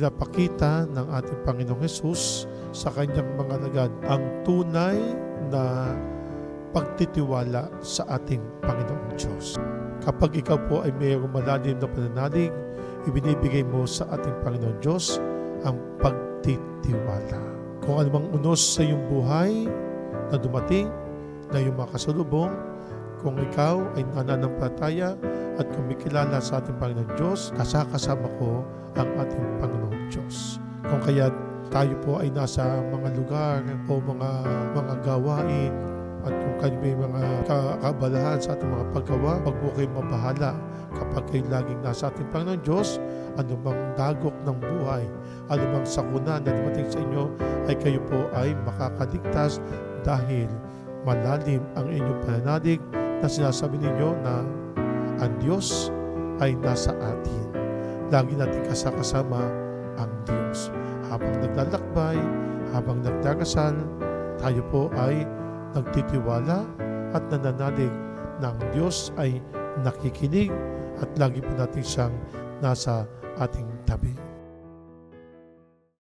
Pinapakita ng ating Panginoong Hesus sa kanyang mga alagad ang tunay na pagtitiwala sa ating Panginoong Diyos. Kapag ikaw po ay mayroong malalim na pananalig, ibinibigay mo sa ating Panginoong Diyos ang pagtitiwala. Kung anumang unos sa iyong buhay na dumating, na iyong makasalubong, kung ikaw ay nananampalataya at kumikilala sa ating Panginoong Diyos, kasama ko ang ating Panginoong Diyos. Kung kaya tayo po ay nasa mga lugar o mga gawain at kung kayo may mga kaabalahan sa ating mga paggawa, wag po kayong mabahala kapag kayo laging nasa ating Panginoong Diyos. Anumang dagok ng buhay, anumang sakuna na dumating sa inyo, ay kayo po ay makakaligtas dahil malalim ang inyong pananalig na sinasabi ninyo na ang Diyos ay nasa atin. Lagi natin kasama ang Diyos. Habang naglalakbay, habang nagdarasal, tayo po ay nagtitiwala at nananalig na ang Diyos ay nakikinig at lagi po natin siyang nasa ating tabi.